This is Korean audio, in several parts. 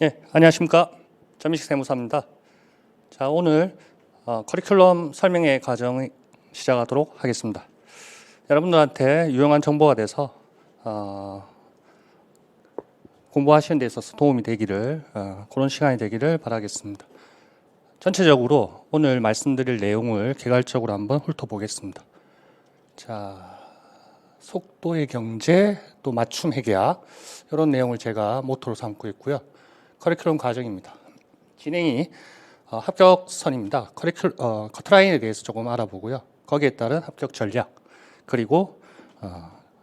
네, 안녕하십니까. 전민식 세무사입니다. 자, 오늘 커리큘럼 설명회 과정 시작하도록 하겠습니다. 여러분들한테 유용한 정보가 돼서 공부하시는 데 있어서 도움이 되기를, 그런 시간이 되기를 바라겠습니다. 전체적으로 오늘 말씀드릴 내용을 개괄적으로 한번 훑어보겠습니다. 자, 속도의 경제, 또 맞춤 해결, 이런 내용을 제가 모토로 삼고 있고요. 커리큘럼 과정입니다. 진행이 합격선입니다. 커트라인에 대해서 조금 알아보고요. 거기에 따른 합격 전략, 그리고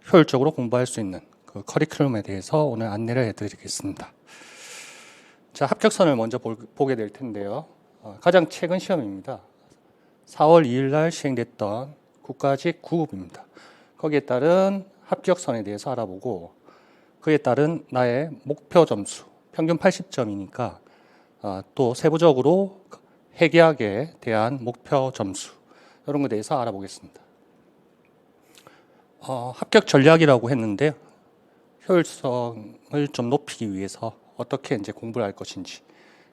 효율적으로 공부할 수 있는 그 커리큘럼에 대해서 오늘 안내를 해드리겠습니다. 자, 합격선을 먼저 보게 될 텐데요. 가장 최근 시험입니다. 4월 2일 날 시행됐던 국가직 9급입니다. 거기에 따른 합격선에 대해서 알아보고 그에 따른 나의 목표 점수, 평균 80점이니까 또 세부적으로 회계학에 대한 목표 점수, 이런 것에 대해서 알아보겠습니다. 합격 전략이라고 했는데 효율성을 좀 높이기 위해서 어떻게 이제 공부를 할 것인지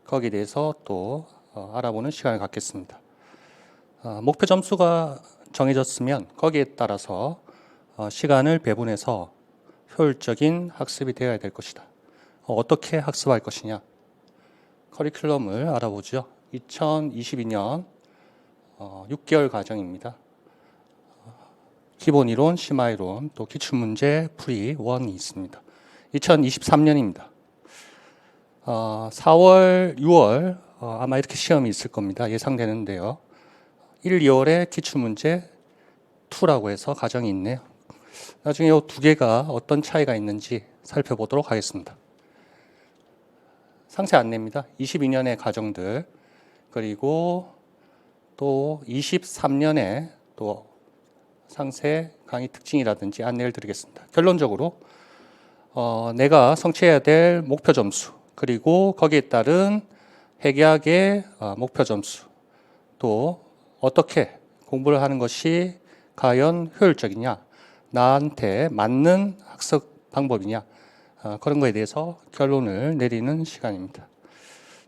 거기에 대해서 또 알아보는 시간을 갖겠습니다. 목표 점수가 정해졌으면 거기에 따라서 시간을 배분해서 효율적인 학습이 되어야 될 것이다. 어떻게 학습할 것이냐? 커리큘럼을 알아보죠. 2022년 6개월 과정입니다. 기본 이론, 심화 이론, 또 기출문제 풀이 1이 있습니다. 2023년입니다. 4월, 6월 아마 이렇게 시험이 있을 겁니다. 예상되는데요. 1, 2월에 기출문제 2라고 해서 과정이 있네요. 나중에 이 두 개가 어떤 차이가 있는지 살펴보도록 하겠습니다. 상세 안내입니다. 22년의 과정들, 그리고 또 23년에 또 상세 강의 특징이라든지 안내를 드리겠습니다. 결론적으로 내가 성취해야 될 목표 점수, 그리고 거기에 따른 회계학의 목표 점수, 또 어떻게 공부를 하는 것이 과연 효율적이냐, 나한테 맞는 학습 방법이냐, 그런 거에 대해서 결론을 내리는 시간입니다.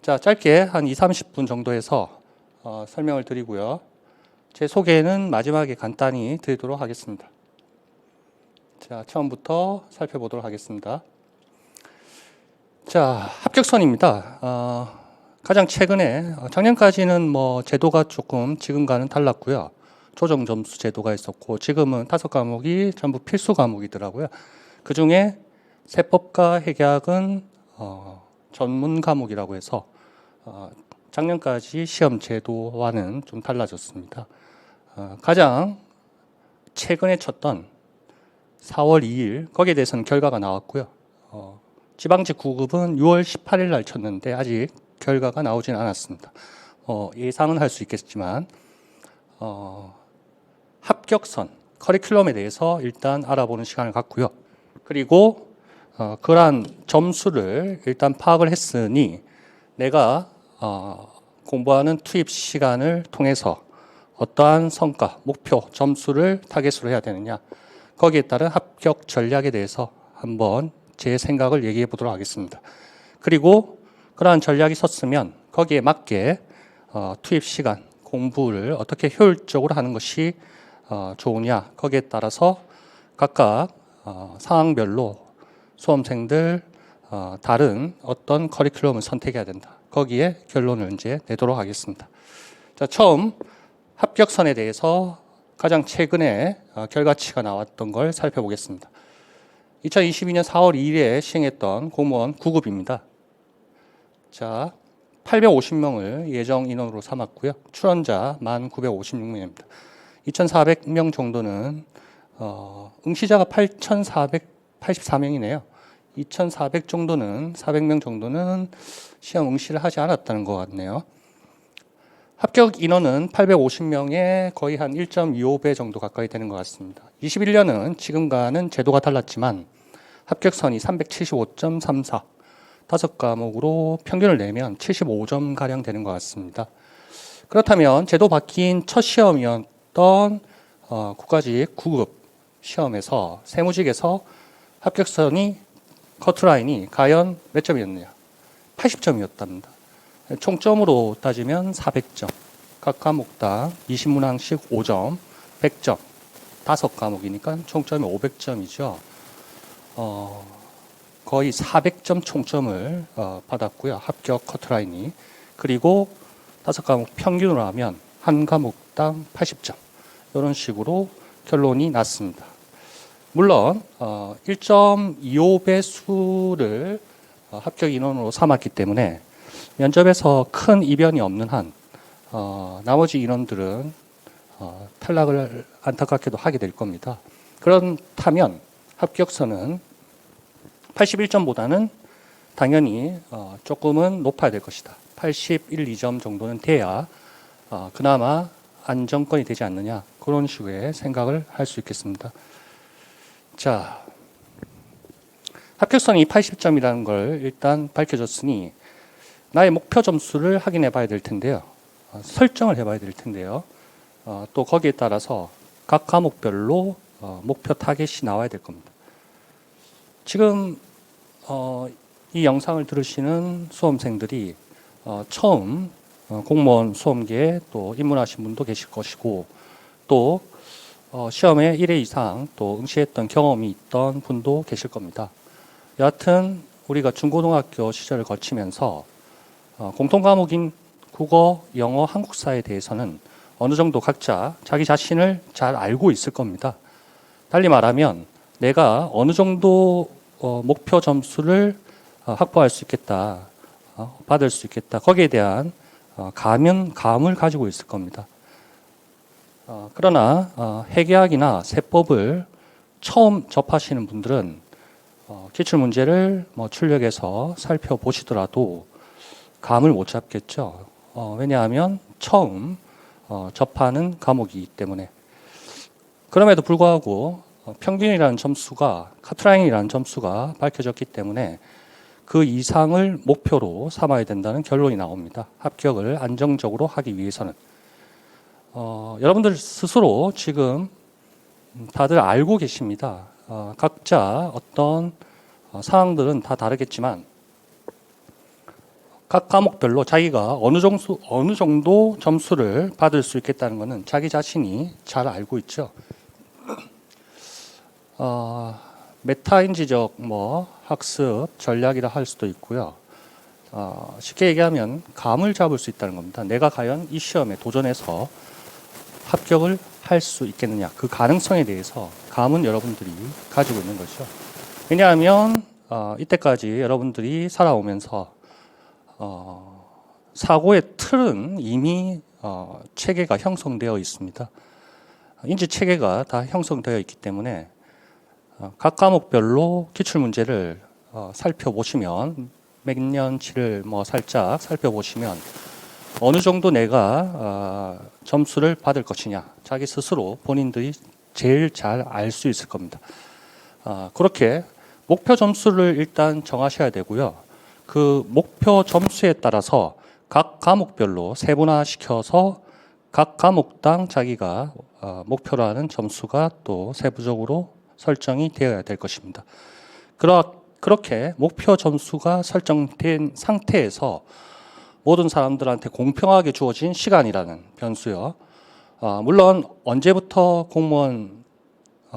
자, 짧게 한 20-30분 정도 해서 설명을 드리고요. 제 소개는 마지막에 간단히 드리도록 하겠습니다. 자, 처음부터 살펴보도록 하겠습니다. 자, 합격선입니다. 가장 최근에 작년까지는 뭐 제도가 조금 지금과는 달랐고요. 조정 점수 제도가 있었고 지금은 5과목이 전부 필수 과목이더라고요. 그 중에 세법과 회계학은 전문 과목이라고 해서 작년까지 시험 제도와는 좀 달라졌습니다. 가장 최근에 쳤던 4월 2일 거기에 대해서는 결과가 나왔고요. 지방직 9급은 6월 18일 날 쳤는데 아직 결과가 나오진 않았습니다. 예상은 할 수 있겠지만 합격선, 커리큘럼에 대해서 일단 알아보는 시간을 갖고요. 그리고 그러한 점수를 일단 파악을 했으니 내가 공부하는 투입 시간을 통해서 어떠한 성과, 목표, 점수를 타겟으로 해야 되느냐, 거기에 따른 합격 전략에 대해서 한번 제 생각을 얘기해 보도록 하겠습니다. 그리고 그러한 전략이 섰으면 거기에 맞게 투입 시간, 공부를 어떻게 효율적으로 하는 것이 좋으냐, 거기에 따라서 각각 상황별로 수험생들 다른 어떤 커리큘럼을 선택해야 된다. 거기에 결론을 이제 내도록 하겠습니다. 자, 처음 합격선에 대해서 가장 최근에 결과치가 나왔던 걸 살펴보겠습니다. 2022년 4월 2일에 시행했던 공무원 9급입니다. 자, 850명을 예정 인원으로 삼았고요. 출원자 1,956명입니다. 2,400명 정도는 응시자가 8,484명이네요. 2,400 정도는 400명 정도는 시험 응시를 하지 않았다는 것 같네요. 합격 인원은 850명에 거의 한 1.25배 정도 가까이 되는 것 같습니다. 21년은 지금과는 제도가 달랐지만 합격선이 375.34, 5과목으로 평균을 내면 75점 가량 되는 것 같습니다. 그렇다면 제도 바뀐 첫 시험이었던 국가직 9급 시험에서 세무직에서 합격선이 커트라인이 과연 몇 점이었느냐? 80점이었답니다. 총점으로 따지면 400점. 각 과목당 20문항씩 5점, 100점. 5과목이니까 총점이 500점이죠. 거의 400점 총점을 받았고요. 합격 커트라인이. 그리고 5과목 평균으로 하면 한 과목당 80점. 이런 식으로 결론이 났습니다. 물론 1.25배 수를 합격 인원으로 삼았기 때문에 면접에서 큰 이변이 없는 한 나머지 인원들은 탈락을 안타깝게도 하게 될 겁니다. 그렇다면 합격선은 81점보다는 당연히 조금은 높아야 될 것이다. 81, 2점 정도는 돼야 그나마 안정권이 되지 않느냐, 그런 식의 생각을 할 수 있겠습니다. 자, 합격선이 80점이라는 걸 일단 밝혀졌으니 나의 목표 점수를 확인해 봐야 될 텐데요. 설정을 해 봐야 될 텐데요. 또 거기에 따라서 각 과목별로 목표 타겟이 나와야 될 겁니다. 지금 이 영상을 들으시는 수험생들이 처음 공무원 수험계에 또 입문하신 분도 계실 것이고, 또 시험에 1회 이상 또 응시했던 경험이 있던 분도 계실 겁니다. 여하튼 우리가 중고등학교 시절을 거치면서 공통 과목인 국어, 영어, 한국사에 대해서는 어느 정도 각자 자기 자신을 잘 알고 있을 겁니다. 달리 말하면 내가 어느 정도 목표 점수를 확보할 수 있겠다, 받을 수 있겠다, 거기에 대한 감을 가지고 있을 겁니다. 그러나 회계학이나 세법을 처음 접하시는 분들은 기출문제를 출력해서 살펴보시더라도 감을 못 잡겠죠. 왜냐하면 처음 접하는 과목이기 때문에. 그럼에도 불구하고 평균이라는 점수가, 카트라인이라는 점수가 밝혀졌기 때문에 그 이상을 목표로 삼아야 된다는 결론이 나옵니다. 합격을 안정적으로 하기 위해서는. 여러분들 스스로 지금 다들 알고 계십니다. 각자 어떤 상황들은 다 다르겠지만 각 과목별로 자기가 어느 정도 점수를 받을 수 있겠다는 것은 자기 자신이 잘 알고 있죠. 메타인지적 학습 전략이라 할 수도 있고요. 쉽게 얘기하면 감을 잡을 수 있다는 겁니다. 내가 과연 이 시험에 도전해서 합격을 할 수 있겠느냐, 그 가능성에 대해서 감은 여러분들이 가지고 있는 거죠. 왜냐하면 이때까지 여러분들이 살아오면서 사고의 틀은 이미 체계가 형성되어 있습니다. 인지 체계가 다 형성되어 있기 때문에 각 과목별로 기출문제를 살펴보시면, 몇 년치를 살짝 살펴보시면 어느 정도 내가 점수를 받을 것이냐, 자기 스스로 본인들이 제일 잘 알 수 있을 겁니다. 그렇게 목표 점수를 일단 정하셔야 되고요. 그 목표 점수에 따라서 각 과목별로 세분화시켜서 각 과목당 자기가 목표로 하는 점수가 또 세부적으로 설정이 되어야 될 것입니다. 그렇게 목표 점수가 설정된 상태에서 모든 사람들한테 공평하게 주어진 시간이라는 변수요. 물론 언제부터 공무원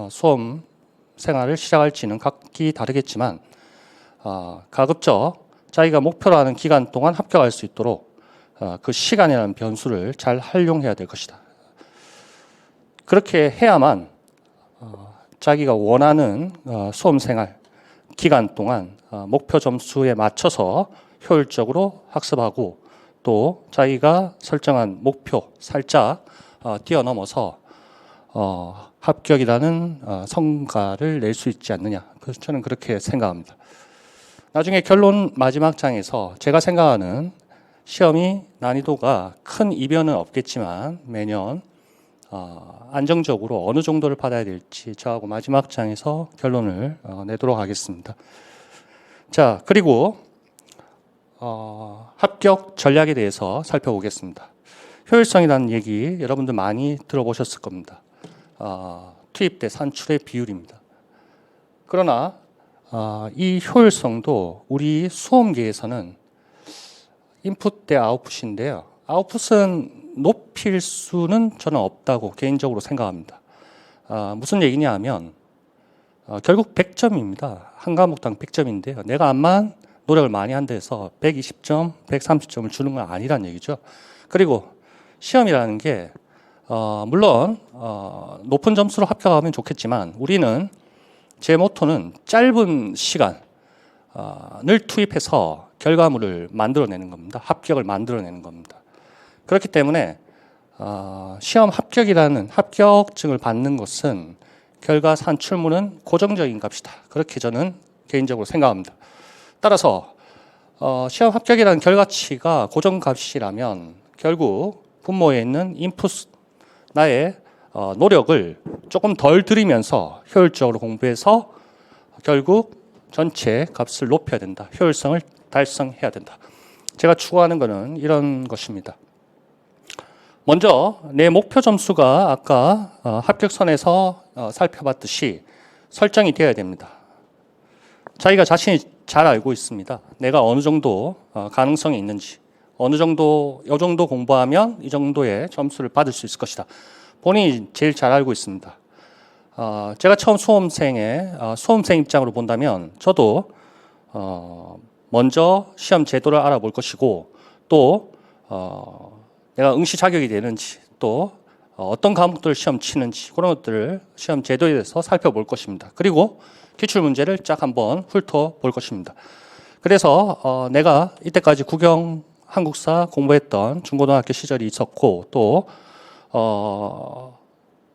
수험 생활을 시작할지는 각기 다르겠지만 가급적 자기가 목표로 하는 기간 동안 합격할 수 있도록 그 시간이라는 변수를 잘 활용해야 될 것이다. 그렇게 해야만 자기가 원하는 수험 생활 기간 동안 목표 점수에 맞춰서 효율적으로 학습하고, 또 자기가 설정한 목표 살짝 뛰어넘어서 합격이라는 성과를 낼 수 있지 않느냐, 그래서 저는 그렇게 생각합니다. 나중에 결론 마지막 장에서 제가 생각하는 시험이 난이도가 큰 이변은 없겠지만 매년 안정적으로 어느 정도를 받아야 될지 저하고 마지막 장에서 결론을 내도록 하겠습니다. 자, 그리고 합격 전략에 대해서 살펴보겠습니다. 효율성이라는 얘기 여러분들 많이 들어보셨을 겁니다. 투입 대 산출의 비율입니다. 그러나 이 효율성도 우리 수험계에서는 인풋 대 아웃풋인데요. 아웃풋은 높일 수는 저는 없다고 개인적으로 생각합니다. 무슨 얘기냐 하면 결국 100점입니다. 한 과목당 100점인데요. 내가 암만 노력을 많이 한다 해서 120점, 130점을 주는 건 아니란 얘기죠. 그리고 시험이라는 게 물론 높은 점수로 합격하면 좋겠지만 우리는 제 모토는 짧은 시간을 투입해서 결과물을 만들어내는 겁니다. 합격을 만들어내는 겁니다. 그렇기 때문에 시험 합격이라는 합격증을 받는 것은 결과 산출물은 고정적인 값이다. 그렇게 저는 개인적으로 생각합니다. 따라서 시험 합격이라는 결과치가 고정값이라면 결국 분모에 있는 인풋 나의 노력을 조금 덜 들이면서 효율적으로 공부해서 결국 전체 값을 높여야 된다. 효율성을 달성해야 된다. 제가 추구하는 것은 이런 것입니다. 먼저 내 목표 점수가 아까 합격선에서 살펴봤듯이 설정이 되어야 됩니다. 자기가 자신이 잘 알고 있습니다. 내가 어느 정도 가능성이 있는지, 어느 정도, 이 정도 공부하면 이 정도의 점수를 받을 수 있을 것이다. 본인이 제일 잘 알고 있습니다. 제가 처음 수험생 입장으로 본다면 저도 먼저 시험 제도를 알아볼 것이고 또 내가 응시 자격이 되는지 또 어떤 과목들을 시험 치는지 그런 것들을 시험 제도에 대해서 살펴볼 것입니다. 그리고 기출 문제를 쫙 한번 훑어볼 것입니다. 그래서 내가 이때까지 국영 한국사 공부했던 중고등학교 시절이 있었고 또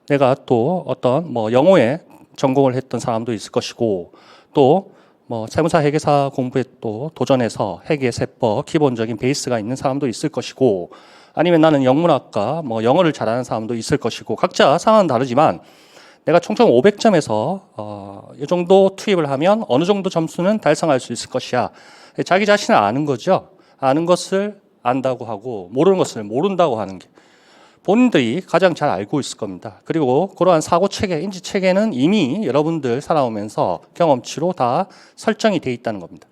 내가 또 어떤 영어에 전공을 했던 사람도 있을 것이고 또 세무사 회계사 공부에 또 도전해서 회계 세법 기본적인 베이스가 있는 사람도 있을 것이고 아니면 나는 영문학과 영어를 잘하는 사람도 있을 것이고 각자 상황은 다르지만 내가 총총 500점에서 이 정도 투입을 하면 어느 정도 점수는 달성할 수 있을 것이야. 자기 자신을 아는 거죠. 아는 것을 안다고 하고 모르는 것을 모른다고 하는 게 본인들이 가장 잘 알고 있을 겁니다. 그리고 그러한 사고체계, 인지체계는 이미 여러분들 살아오면서 경험치로 다 설정이 돼 있다는 겁니다.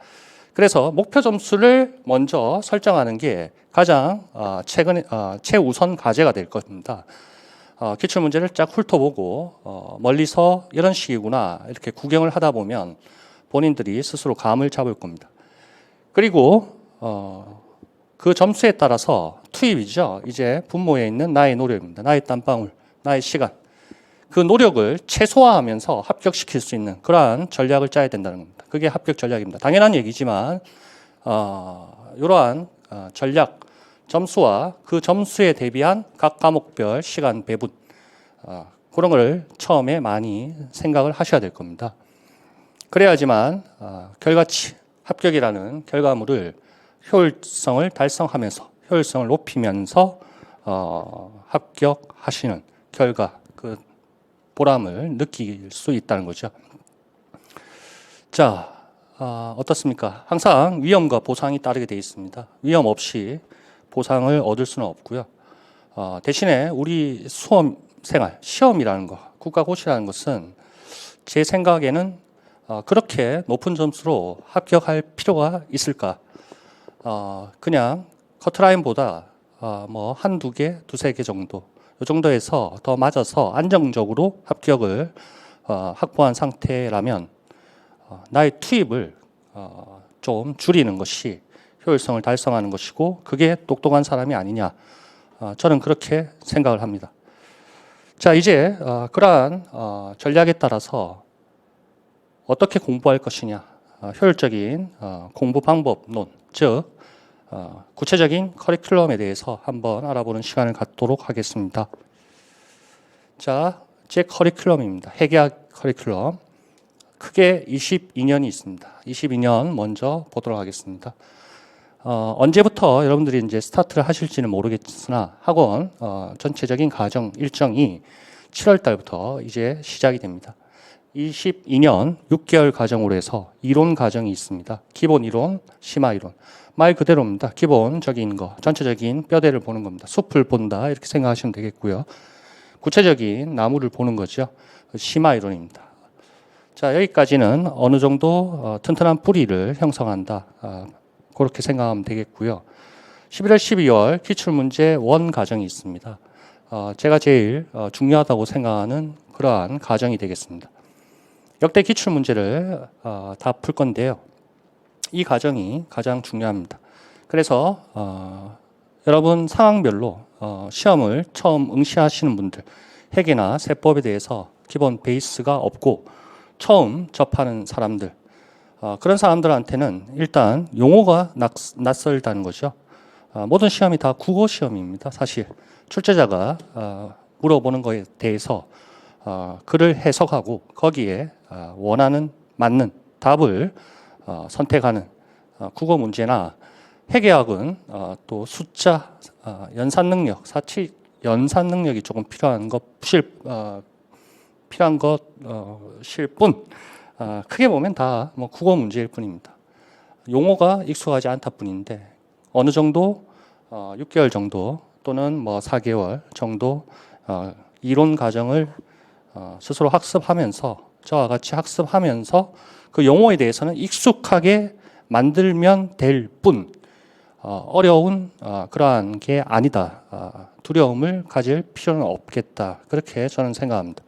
그래서 목표 점수를 먼저 설정하는 게 가장 최우선 과제가 될 겁니다. 기출문제를 쫙 훑어보고 멀리서 이런 식이구나 이렇게 구경을 하다 보면 본인들이 스스로 감을 잡을 겁니다. 그리고 그 점수에 따라서 투입이죠. 이제 분모에 있는 나의 노력입니다. 나의 땀방울, 나의 시간. 그 노력을 최소화하면서 합격시킬 수 있는 그러한 전략을 짜야 된다는 겁니다. 그게 합격 전략입니다. 당연한 얘기지만 이러한 전략, 점수와 그 점수에 대비한 각 과목별 시간 배분 그런 걸 처음에 많이 생각을 하셔야 될 겁니다. 그래야지만 결과치, 합격이라는 결과물을 효율성을 달성하면서 효율성을 높이면서 합격하시는 결과 그 보람을 느낄 수 있다는 거죠. 자, 어떻습니까? 항상 위험과 보상이 따르게 되어 있습니다. 위험 없이 보상을 얻을 수는 없고요. 대신에 우리 수험 생활, 시험이라는 것, 국가고시라는 것은 제 생각에는 그렇게 높은 점수로 합격할 필요가 있을까? 그냥 커트라인보다 한두 개, 두세 개 정도 이 정도에서 더 맞아서 안정적으로 합격을 확보한 상태라면 나의 투입을 좀 줄이는 것이 효율성을 달성하는 것이고 그게 똑똑한 사람이 아니냐 저는 그렇게 생각을 합니다. 자 이제 그러한 전략에 따라서 어떻게 공부할 것이냐 효율적인 공부 방법론 즉 구체적인 커리큘럼에 대해서 한번 알아보는 시간을 갖도록 하겠습니다. 자, 제 커리큘럼입니다. 회계학 커리큘럼. 크게 22년이 있습니다. 22년 먼저 보도록 하겠습니다. 언제부터 여러분들이 이제 스타트를 하실지는 모르겠으나 학원 전체적인 과정 일정이 7월 달부터 이제 시작이 됩니다. 22년 6개월 과정으로 해서 이론 과정이 있습니다. 기본 이론, 심화 이론. 말 그대로입니다. 기본적인 거, 전체적인 뼈대를 보는 겁니다. 숲을 본다 이렇게 생각하시면 되겠고요. 구체적인 나무를 보는 거죠. 심화 이론입니다. 자 여기까지는 어느 정도 튼튼한 뿌리를 형성한다. 그렇게 생각하면 되겠고요. 11월, 12월 기출문제 원 과정이 있습니다. 제가 제일 중요하다고 생각하는 그러한 과정이 되겠습니다. 역대 기출문제를 다 풀 건데요. 이 과정이 가장 중요합니다. 그래서 여러분 상황별로 시험을 처음 응시하시는 분들, 핵이나 세법에 대해서 기본 베이스가 없고 처음 접하는 사람들, 그런 사람들한테는 일단 용어가 낯설다는 거죠. 모든 시험이 다 국어 시험입니다. 사실 출제자가 물어보는 것에 대해서 글을 해석하고 거기에 원하는 맞는 답을 선택하는 국어 문제나 회계학은 또 숫자, 연산 능력, 사치 연산 능력이 조금 필요한 것일 뿐, 크게 보면 다 뭐 국어 문제일 뿐입니다. 용어가 익숙하지 않다 뿐인데 어느 정도 6개월 정도 또는 뭐 4개월 정도 이론 과정을 스스로 학습하면서 저와 같이 학습하면서 그 용어에 대해서는 익숙하게 만들면 될 뿐 어려운 그러한 게 아니다. 두려움을 가질 필요는 없겠다. 그렇게 저는 생각합니다.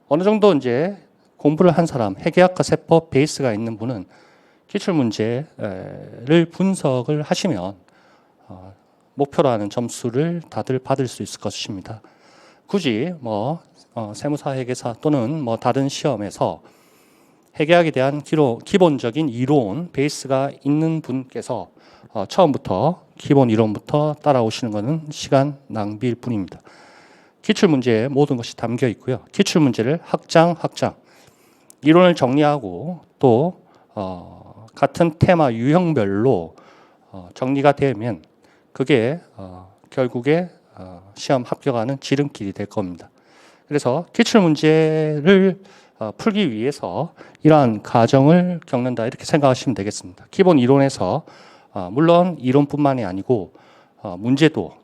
어느 정도 이제 공부를 한 사람, 회계학과 세법 베이스가 있는 분은 기출문제를 분석을 하시면 목표로 하는 점수를 다들 받을 수 있을 것입니다. 굳이 뭐 세무사, 회계사 또는 뭐 다른 시험에서 회계학에 대한 기본적인 이론 베이스가 있는 분께서 처음부터 기본 이론부터 따라오시는 것은 시간 낭비일 뿐입니다. 기출문제에 모든 것이 담겨 있고요. 기출문제를 확장 이론을 정리하고 또 같은 테마 유형별로 정리가 되면 그게 결국에 시험 합격하는 지름길이 될 겁니다. 그래서 기출문제를 풀기 위해서 이러한 과정을 겪는다 이렇게 생각하시면 되겠습니다. 기본 이론에서 물론 이론뿐만이 아니고 문제도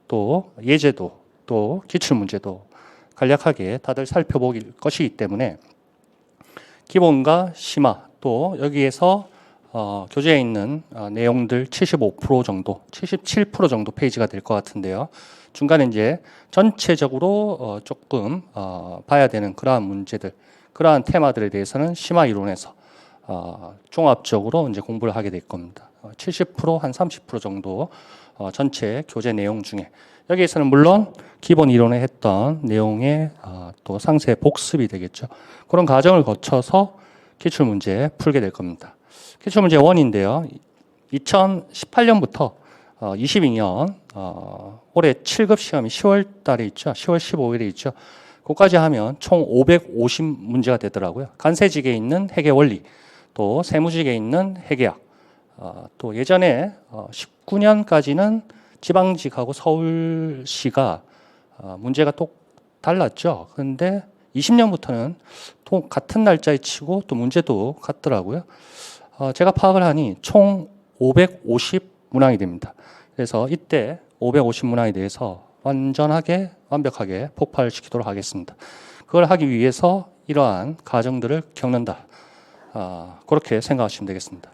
또 예제도 또 기출문제도 간략하게 다들 살펴볼 것이기 때문에 기본과 심화 또 여기에서 교재에 있는 내용들 75% 정도, 77% 정도 페이지가 될 것 같은데요. 중간에 이제 전체적으로 조금 봐야 되는 그러한 문제들, 그러한 테마들에 대해서는 심화 이론에서 종합적으로 이제 공부를 하게 될 겁니다. 70% 한 30% 정도 전체 교재 내용 중에 여기에서는 물론 기본 이론에 했던 내용의 또 상세 복습이 되겠죠. 그런 과정을 거쳐서 기출문제 풀게 될 겁니다. 기출문제 1인데요. 2018년부터 22년 올해 7급 시험이 10월 달에 있죠. 10월 15일에 있죠. 그까지 하면 총 550문제가 되더라고요. 간세직에 있는 회계 원리, 또 세무직에 있는 회계학, 또 예전에 19년까지는 지방직하고 서울시가 문제가 또 달랐죠. 그런데 20년부터는 또 같은 날짜에 치고 또 문제도 같더라고요. 제가 파악을 하니 총 550문항이 됩니다. 그래서 이때 550문항에 대해서 완벽하게 폭발시키도록 하겠습니다. 그걸 하기 위해서 이러한 과정들을 겪는다. 그렇게 생각하시면 되겠습니다.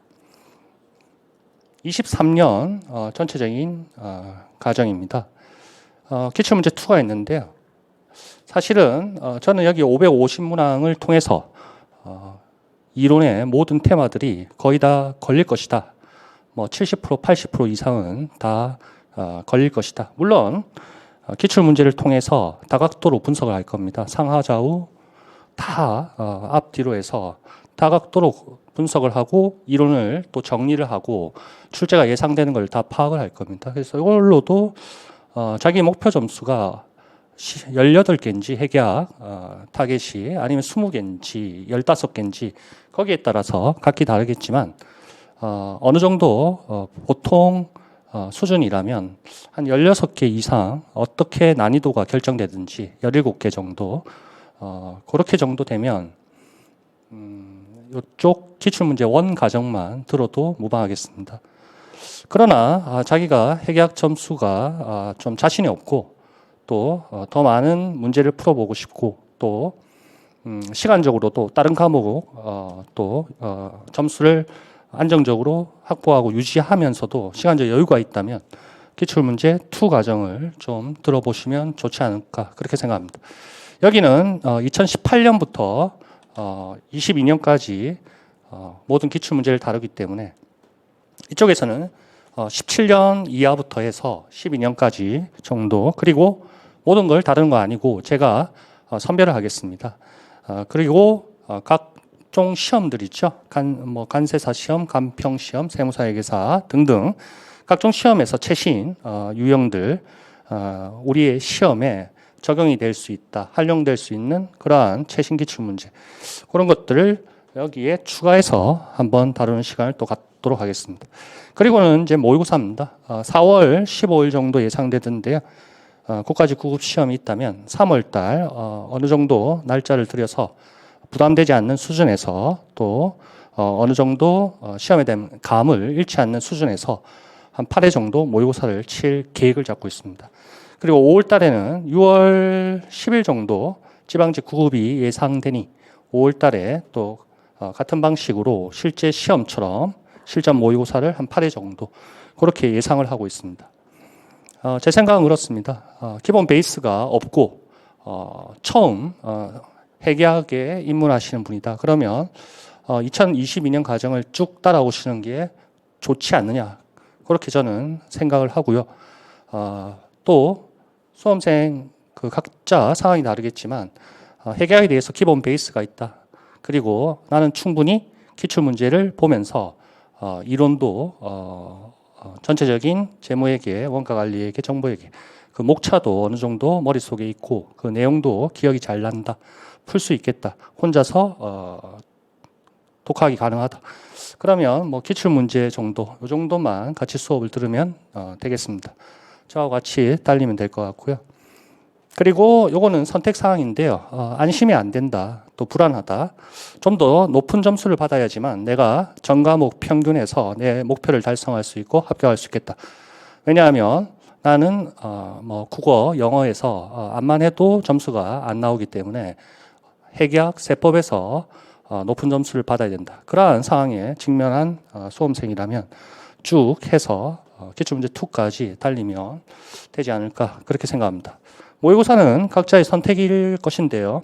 23년 전체적인 과정입니다. 기출문제 2가 있는데요. 사실은 저는 여기 550문항을 통해서 이론의 모든 테마들이 거의 다 걸릴 것이다. 뭐 70%, 80% 이상은 다 걸릴 것이다. 물론 기출문제를 통해서 다각도로 분석을 할 겁니다. 상하 좌우 다 앞뒤로 해서 다각도로 분석을 하고 이론을 또 정리를 하고 출제가 예상되는 걸 다 파악을 할 겁니다. 그래서 이걸로도 자기 목표 점수가 18개인지 회계학 타겟이 아니면 20개인지 15개인지 거기에 따라서 각기 다르겠지만 어느 정도 보통 수준이라면 한 16개 이상 어떻게 난이도가 결정되든지 17개 정도 그렇게 정도 되면 이쪽 기출문제 원 과정만 들어도 무방하겠습니다. 그러나 자기가 회계학 점수가 좀 자신이 없고 또 더 많은 문제를 풀어보고 싶고 또 시간적으로도 다른 과목 또 점수를 안정적으로 확보하고 유지하면서도 시간적 여유가 있다면 기출문제 2 과정을 좀 들어보시면 좋지 않을까 그렇게 생각합니다. 여기는 2018년부터 22년까지 모든 기출문제를 다루기 때문에 이쪽에서는 17년 이하부터 해서 12년까지 정도 그리고 모든 걸 다루는 거 아니고 제가 선별을 하겠습니다. 그리고 각종 시험들 있죠. 간세사 시험, 간평 시험, 세무사회계사 등등 각종 시험에서 최신 유형들 우리의 시험에 적용이 될 수 있다, 활용될 수 있는 그러한 최신 기출 문제 그런 것들을 여기에 추가해서 한번 다루는 시간을 또 갖도록 하겠습니다. 그리고는 이제 모의고사입니다. 4월 15일 정도 예상되던데요. 국가직 구급 시험이 있다면 3월 달 어느 정도 날짜를 들여서 부담되지 않는 수준에서 또 어느 정도 시험에 대한 감을 잃지 않는 수준에서 한 8회 정도 모의고사를 칠 계획을 잡고 있습니다. 그리고 5월 달에는 6월 10일 정도 지방직 구급이 예상되니 5월 달에 또 같은 방식으로 실제 시험처럼 실전 모의고사를 한 8회 정도 그렇게 예상을 하고 있습니다. 제 생각은 그렇습니다. 기본 베이스가 없고 처음 회계학에 입문하시는 분이다. 그러면 2022년 과정을 쭉 따라오시는 게 좋지 않느냐 그렇게 저는 생각을 하고요. 또 수험생 그 각자 상황이 다르겠지만 회계학에 대해서 기본 베이스가 있다. 그리고 나는 충분히 기출 문제를 보면서 이론도 전체적인 재무회계, 원가관리회계, 정보회계 그 목차도 어느 정도 머릿속에 있고 그 내용도 기억이 잘 난다. 풀 수 있겠다. 혼자서 독학이 가능하다. 그러면 뭐 기출 문제 정도, 이 정도만 같이 수업을 들으면 되겠습니다. 저와 같이 달리면 될 것 같고요. 그리고 요거는 선택 사항인데요. 안심이 안 된다. 또 불안하다. 좀 더 높은 점수를 받아야지만 내가 전 과목 평균에서 내 목표를 달성할 수 있고 합격할 수 있겠다. 왜냐하면 나는 뭐 국어, 영어에서 암만 해도 점수가 안 나오기 때문에 회계학, 세법에서 높은 점수를 받아야 된다. 그러한 상황에 직면한 수험생이라면 쭉 해서 기출문제 2까지 달리면 되지 않을까 그렇게 생각합니다. 모의고사는 각자의 선택일 것인데요.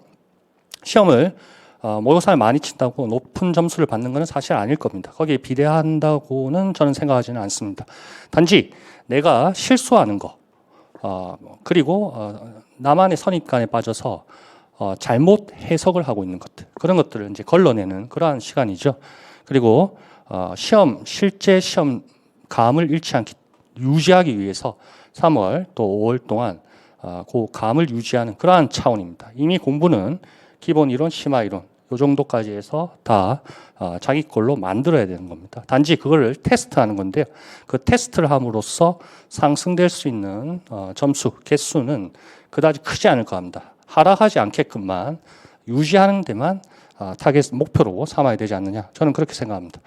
시험을 모의고사를 많이 친다고 높은 점수를 받는 것은 사실 아닐 겁니다. 거기에 비례한다고는 저는 생각하지는 않습니다. 단지 내가 실수하는 거 그리고 나만의 선입관에 빠져서 잘못 해석을 하고 있는 것들 그런 것들을 이제 걸러내는 그러한 시간이죠. 그리고 실제 시험 감을 잃지 않게 유지하기 위해서 3월 또 5월 동안 그 감을 유지하는 그러한 차원입니다. 이미 공부는 기본 이론, 심화 이론 이 정도까지 해서 다 자기 걸로 만들어야 되는 겁니다. 단지 그거를 테스트하는 건데요. 그 테스트를 함으로써 상승될 수 있는 점수, 개수는 그다지 크지 않을 것 같습니다. 하락하지 않게끔만 유지하는 데만 타겟 목표로 삼아야 되지 않느냐. 저는 그렇게 생각합니다.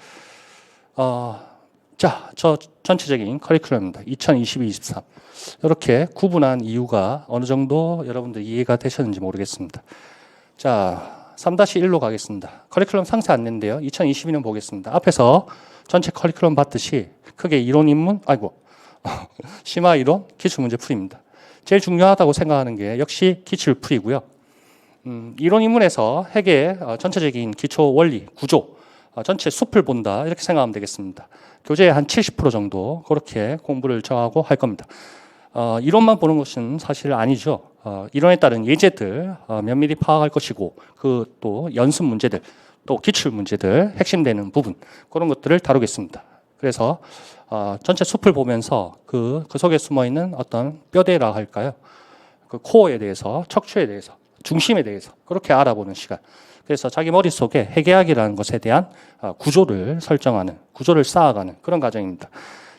자, 저 전체적인 커리큘럼입니다. 2022-23. 이렇게 구분한 이유가 어느 정도 여러분들 이해가 되셨는지 모르겠습니다. 자, 3-1로 가겠습니다. 커리큘럼 상세 안내인데요. 2022년 보겠습니다. 앞에서 전체 커리큘럼 봤듯이 크게 이론 입문, 심화 이론, 기출문제 풀이입니다. 제일 중요하다고 생각하는 게 역시 기출풀이고요. 이론 입문에서 회계 전체적인 기초 원리, 구조, 전체 숲을 본다 이렇게 생각하면 되겠습니다. 교재의 한 70% 정도 그렇게 공부를 저하고 할 겁니다. 이론만 보는 것은 사실 아니죠. 이론에 따른 예제들 면밀히 파악할 것이고 그 또 연습 문제들 또 기출 문제들 핵심되는 부분 그런 것들을 다루겠습니다. 그래서 전체 숲을 보면서 그 속에 숨어 있는 어떤 뼈대라 할까요? 그 코어에 대해서, 척추에 대해서, 중심에 대해서 그렇게 알아보는 시간. 그래서 자기 머릿속에 회계학이라는 것에 대한 구조를 설정하는, 구조를 쌓아가는 그런 과정입니다.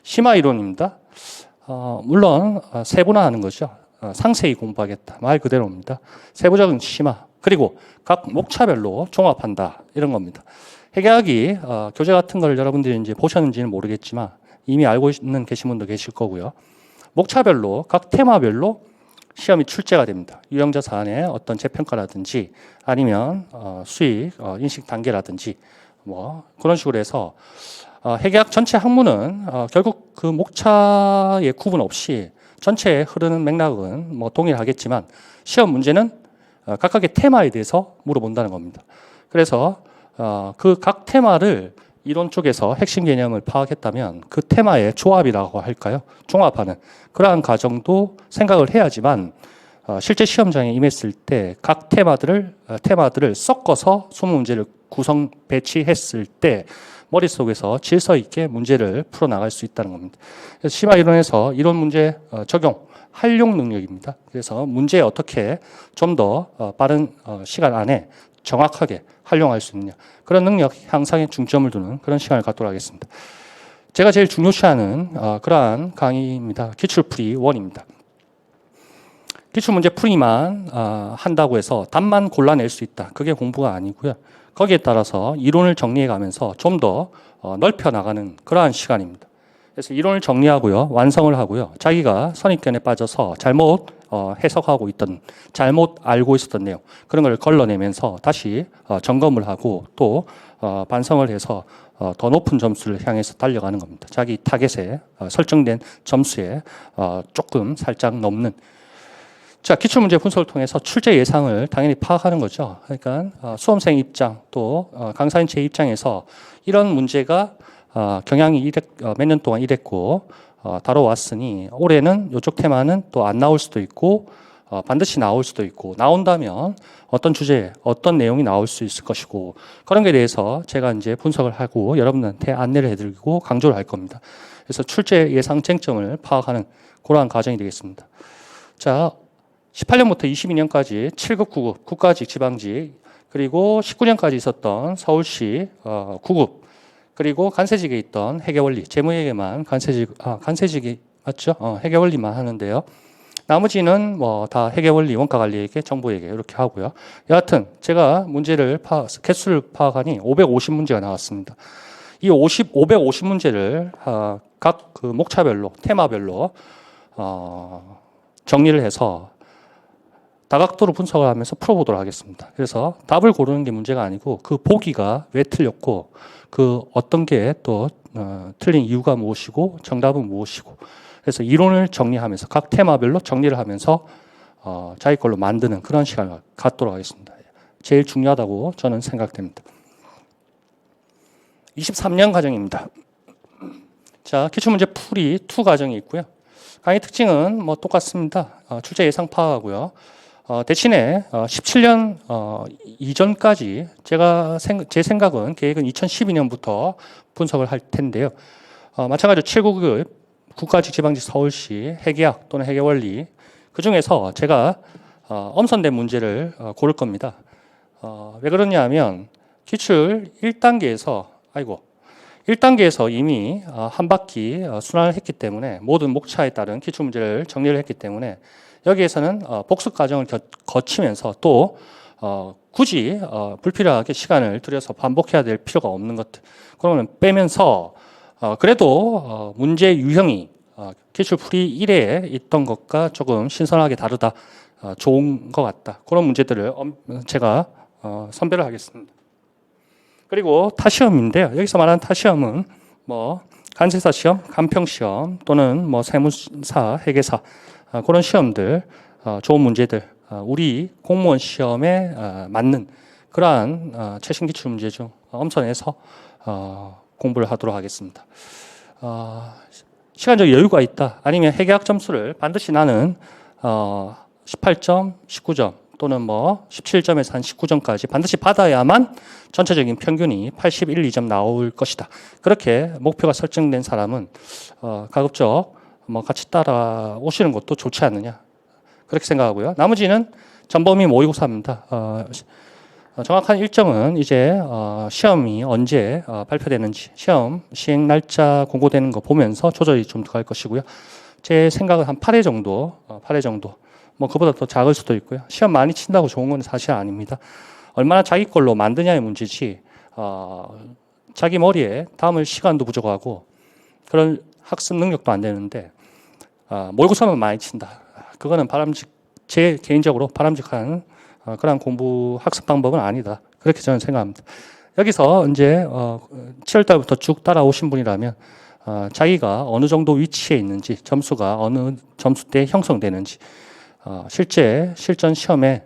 심화 이론입니다. 물론 세분화하는 거죠. 상세히 공부하겠다. 말 그대로입니다. 세부적인 심화. 그리고 각 목차별로 종합한다. 이런 겁니다. 회계학이 교재 같은 걸 여러분들이 이제 보셨는지는 모르겠지만 이미 알고 있는 계신 분도 계실 거고요. 목차별로 각 테마별로 시험이 출제가 됩니다. 유형자 사안의 어떤 재평가라든지 아니면 수익 인식 단계라든지 뭐 그런 식으로 해서 회계학 전체 학문은 결국 그 목차의 구분 없이 전체에 흐르는 맥락은 뭐 동일하겠지만 시험 문제는 각각의 테마에 대해서 물어본다는 겁니다. 그래서 그 각 테마를 이론 쪽에서 핵심 개념을 파악했다면 그 테마의 조합이라고 할까요? 종합하는 그러한 과정도 생각을 해야지만 실제 시험장에 임했을 때 각 테마들을 섞어서 수능 문제를 구성 배치했을 때 머릿속에서 질서 있게 문제를 풀어나갈 수 있다는 겁니다. 그래서 심화 이론에서 이론 문제 적용, 활용 능력입니다. 그래서 문제에 어떻게 좀 더 빠른 시간 안에 정확하게 활용할 수 있느냐. 그런 능력 향상에 중점을 두는 그런 시간을 갖도록 하겠습니다. 제가 제일 중요시하는 그러한 강의입니다. 기출풀이 1입니다. 기출문제 풀이만 한다고 해서 답만 골라낼 수 있다. 그게 공부가 아니고요. 거기에 따라서 이론을 정리해 가면서 좀 더 넓혀 나가는 그러한 시간입니다. 그래서 이론을 정리하고요. 완성을 하고요. 자기가 선입견에 빠져서 잘못 해석하고 있던, 잘못 알고 있었던 내용, 그런 걸 걸러내면서 다시 점검을 하고 또 반성을 해서 더 높은 점수를 향해서 달려가는 겁니다. 자기 타겟에 설정된 점수에 조금 살짝 넘는. 자, 기출문제 분석을 통해서 출제 예상을 당연히 파악하는 거죠. 그러니까 수험생 입장 또 강사인 제 입장에서 이런 문제가 경향이 몇 년 동안 이랬고 다뤄왔으니 올해는 이쪽 테마는 또 안 나올 수도 있고 반드시 나올 수도 있고 나온다면 어떤 주제, 어떤 내용이 나올 수 있을 것이고 그런 게 대해서 제가 이제 분석을 하고 여러분들한테 안내를 해드리고 강조를 할 겁니다. 그래서 출제 예상 쟁점을 파악하는 그러한 과정이 되겠습니다. 자, 18년부터 22년까지 7급, 9급, 국가직, 지방직 그리고 19년까지 있었던 서울시 9급 그리고 간세직에 있던 회계원리, 재무회계만 간세직이 맞죠? 회계원리만 하는데요. 나머지는 뭐 다 회계원리, 원가관리회계, 정보회계 이렇게 하고요. 여하튼 제가 문제를 개수를 파악하니 550문제가 나왔습니다. 이 550문제를 각 그 목차별로, 테마별로 정리를 해서 다각도로 분석을 하면서 풀어보도록 하겠습니다. 그래서 답을 고르는 게 문제가 아니고 그 보기가 왜 틀렸고 그 어떤 게 또 틀린 이유가 무엇이고 정답은 무엇이고 그래서 이론을 정리하면서 각 테마별로 정리를 하면서 자기 걸로 만드는 그런 시간을 갖도록 하겠습니다. 제일 중요하다고 저는 생각됩니다. 23년 과정입니다. 자, 기출문제 풀이 2 과정이 있고요. 강의 특징은 뭐 똑같습니다. 출제 예상 파악하고요. 대신에 17년 이전까지 제 생각은 계획은 2012년부터 분석을 할 텐데요. 마찬가지로 7, 9급 국가직, 지방직, 서울시 회계학 또는 회계원리 그 중에서 제가 엄선된 문제를 고를 겁니다. 왜 그러냐 하면 기출 1단계에서 1단계에서 이미 한 바퀴 순환을 했기 때문에 모든 목차에 따른 기출 문제를 정리를 했기 때문에 여기에서는 복습 과정을 거치면서 또 굳이 불필요하게 시간을 들여서 반복해야 될 필요가 없는 것들 그러면 빼면서 그래도 문제 유형이 기출풀이 1에 있던 것과 조금 신선하게 다르다 좋은 것 같다 그런 문제들을 제가 선별을 하겠습니다. 그리고 타시험인데요. 여기서 말하는 타시험은 뭐 간세사 시험, 간평 시험 또는 뭐 세무사, 회계사 그런 시험들 좋은 문제들 우리 공무원 시험에 맞는 그러한 최신 기출 문제 중 엄선해서 공부를 하도록 하겠습니다. 시간적 여유가 있다 아니면 회계학 점수를 반드시 나는 18점, 19점 또는 뭐 17점에서 한 19점까지 반드시 받아야만 전체적인 평균이 81, 2점 나올 것이다. 그렇게 목표가 설정된 사람은 가급적 뭐 같이 따라오시는 것도 좋지 않느냐 그렇게 생각하고요. 나머지는 전범위 모의고사입니다. 정확한 일정은 이제 시험이 언제 발표되는지 시험 시행 날짜 공고되는 거 보면서 조절이 좀 더 할 것이고요. 제 생각은 한 8회 정도 뭐 그보다 더 작을 수도 있고요. 시험 많이 친다고 좋은 건 사실 아닙니다. 얼마나 자기 걸로 만드냐의 문제지 자기 머리에 담을 시간도 부족하고 그런 학습 능력도 안 되는데 모의고사만 많이 친다. 그거는 제 개인적으로 바람직한 그런 공부 학습 방법은 아니다. 그렇게 저는 생각합니다. 여기서 이제 7월 달부터 쭉 따라오신 분이라면 자기가 어느 정도 위치에 있는지, 점수가 어느 점수대에 형성되는지, 실제 실전 시험에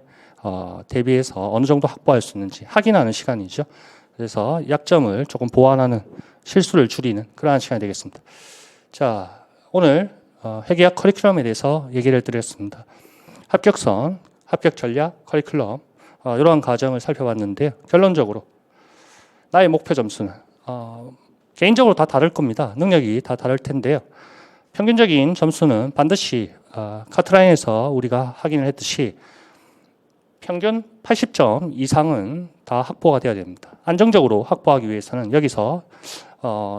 대비해서 어느 정도 확보할 수 있는지 확인하는 시간이죠. 그래서 약점을 조금 보완하는, 실수를 줄이는 그러한 시간이 되겠습니다. 자, 오늘 회계학 커리큘럼에 대해서 얘기를 드렸습니다. 합격선, 합격 전략, 커리큘럼 이러한 과정을 살펴봤는데요. 결론적으로 나의 목표 점수는 개인적으로 다 다를 겁니다. 능력이 다 다를 텐데요. 평균적인 점수는 반드시 카트라인에서 우리가 확인을 했듯이 평균 80점 이상은 다 확보가 되어야 됩니다. 안정적으로 확보하기 위해서는 여기서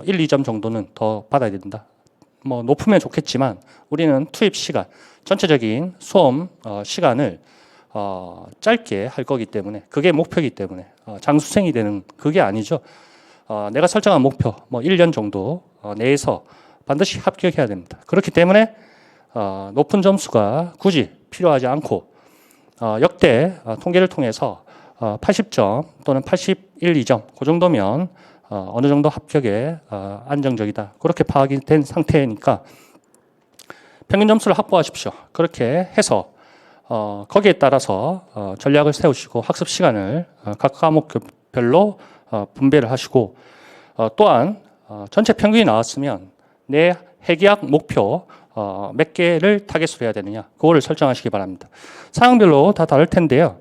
1, 2점 정도는 더 받아야 된다. 뭐 높으면 좋겠지만 우리는 투입 시간, 전체적인 수험 시간을 짧게 할 거기 때문에, 그게 목표이기 때문에 장수생이 되는 그게 아니죠. 내가 설정한 목표 뭐 1년 정도 내에서 반드시 합격해야 됩니다. 그렇기 때문에 높은 점수가 굳이 필요하지 않고 역대 통계를 통해서 80점 또는 81, 2점 그 정도면 어느 정도 합격에 안정적이다. 그렇게 파악이 된 상태니까 평균 점수를 확보하십시오. 그렇게 해서 거기에 따라서 전략을 세우시고 학습 시간을 각 과목별로 분배를 하시고 또한 전체 평균이 나왔으면 내 회계학 목표 몇 개를 타겟으로 해야 되느냐, 그거를 설정하시기 바랍니다. 사항별로 다 다를 텐데요.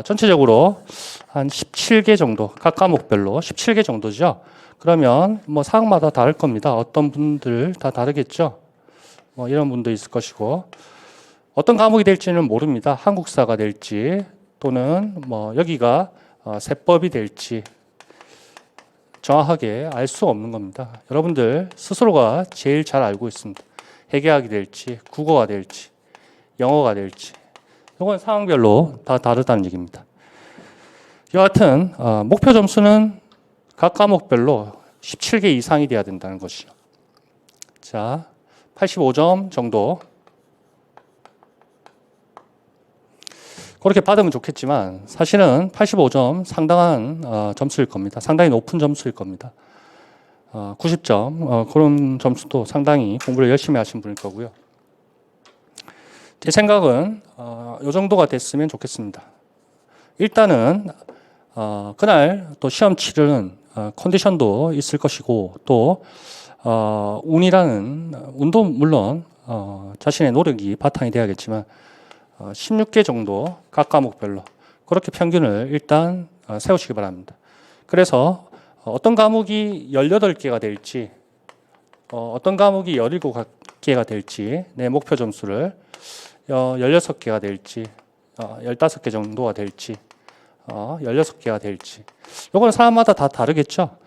전체적으로 한 17개 정도, 각 과목별로 17개 정도죠. 그러면 뭐 사항마다 다를 겁니다. 어떤 분들 다 다르겠죠. 뭐 이런 분도 있을 것이고, 어떤 과목이 될지는 모릅니다. 한국사가 될지 또는 뭐 여기가 세법이 될지 정확하게 알 수 없는 겁니다. 여러분들 스스로가 제일 잘 알고 있습니다. 회계학이 될지, 국어가 될지, 영어가 될지, 이건 상황별로 다 다르다는 얘기입니다. 여하튼 목표 점수는 각 과목별로 17개 이상이 돼야 된다는 것이죠. 자, 85점 정도 그렇게 받으면 좋겠지만 사실은 85점 상당한 점수일 겁니다. 상당히 높은 점수일 겁니다. 90점 그런 점수도 상당히 공부를 열심히 하신 분일 거고요. 제 생각은 이 정도가 됐으면 좋겠습니다. 일단은 그날 또 시험 치르는 컨디션도 있을 것이고 또 운도 물론 자신의 노력이 바탕이 돼야겠지만 16개 정도 각 과목별로 그렇게 평균을 일단 세우시기 바랍니다. 그래서 어떤 과목이 18개가 될지 어떤 과목이 17개가 될지 내 목표 점수를 16개가 될지 15개 정도가 될지 16개가 될지 이건 사람마다 다 다르겠죠.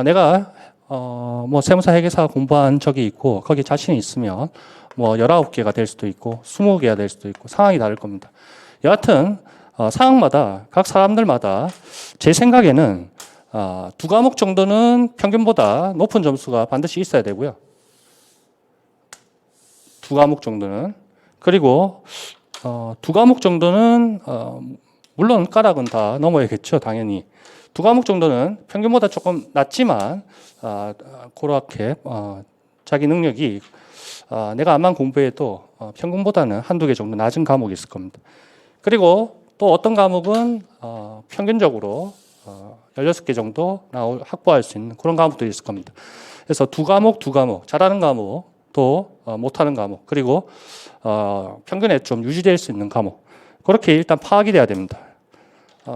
내가 뭐 세무사 회계사 공부한 적이 있고 거기 자신이 있으면 뭐 19개가 될 수도 있고 20개가 될 수도 있고 상황이 다를 겁니다. 여하튼 상황마다 각 사람들마다 제 생각에는 두 과목 정도는 평균보다 높은 점수가 반드시 있어야 되고요. 두 과목 정도는. 그리고 두 과목 정도는 물론 까락은 다 넘어야겠죠. 당연히. 두 과목 정도는 평균보다 조금 낮지만 그렇게 자기 능력이 내가 암만 공부해도 평균보다는 한두 개 정도 낮은 과목이 있을 겁니다. 그리고 또 어떤 과목은 평균적으로 16개 정도 확보할 수 있는 그런 과목도 있을 겁니다. 그래서 두 과목, 잘하는 과목, 또 못하는 과목, 그리고 평균에 좀 유지될 수 있는 과목, 그렇게 일단 파악이 돼야 됩니다.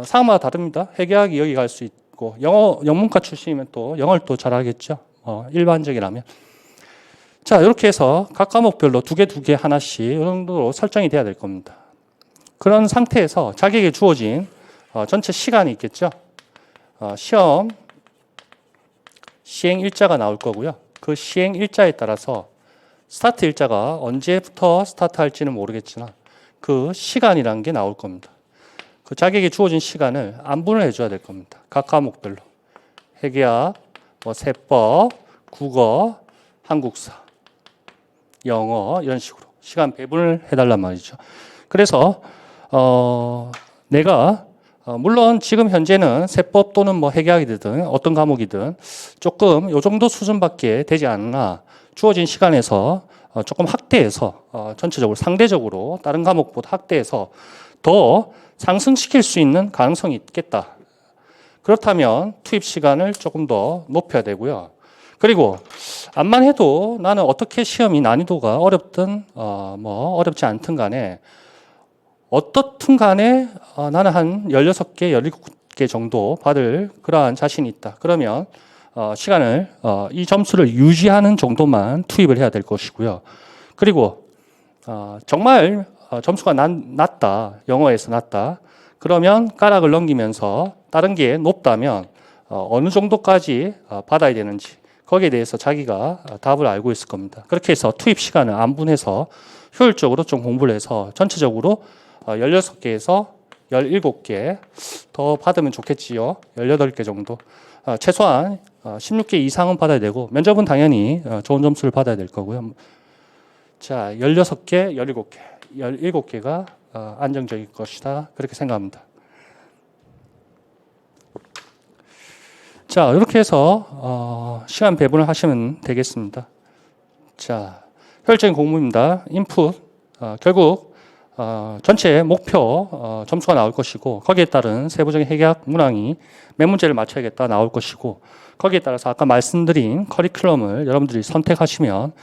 상황마다 다릅니다. 회계학이 여기 갈 수 있고, 영문과 출신이면 또 영어를 또 잘하겠죠. 일반적이라면. 자, 이렇게 해서 각 과목별로 두 개 하나씩 이 정도로 설정이 돼야 될 겁니다. 그런 상태에서 자기에게 주어진 전체 시간이 있겠죠. 시험 시행 일자가 나올 거고요. 그 시행 일자에 따라서 스타트 일자가 언제부터 스타트할지는 모르겠지만 그 시간이라는 게 나올 겁니다. 그 자기에게 주어진 시간을 안분을 해줘야 될 겁니다. 각 과목별로. 회계학, 세법, 국어, 한국사, 영어 이런 식으로 시간 배분을 해달란 말이죠. 그래서 내가 물론 지금 현재는 세법 또는 뭐 회계학이든 어떤 과목이든 조금 요 정도 수준밖에 되지 않으나 주어진 시간에서 조금 확대해서 전체적으로 상대적으로 다른 과목보다 확대해서 더 상승시킬 수 있는 가능성이 있겠다. 그렇다면 투입 시간을 조금 더 높여야 되고요. 그리고 암만 해도 나는 어떻게 시험이 난이도가 어렵든 뭐 어렵지 않든 간에 어떻든 간에 나는 한 16개, 17개 정도 받을 그러한 자신이 있다. 그러면 시간을 이 점수를 유지하는 정도만 투입을 해야 될 것이고요. 그리고 정말 점수가 낮다. 영어에서 낮다. 그러면 까락을 넘기면서 다른 게 높다면 어느 정도까지 받아야 되는지 거기에 대해서 자기가 답을 알고 있을 겁니다. 그렇게 해서 투입 시간을 안분해서 효율적으로 좀 공부를 해서 전체적으로 16개에서 17개 더 받으면 좋겠지요. 18개 정도. 최소한 16개 이상은 받아야 되고 면접은 당연히 좋은 점수를 받아야 될 거고요. 자, 16개, 17개. 17개가 안정적일 것이다. 그렇게 생각합니다. 자, 이렇게 해서 시간 배분을 하시면 되겠습니다. 자, 효율적인 공부입니다. 인풋, 결국 전체 목표 점수가 나올 것이고 거기에 따른 세부적인 해결 문항이 몇 문제를 맞춰야겠다 나올 것이고 거기에 따라서 아까 말씀드린 커리큘럼을 여러분들이 선택하시면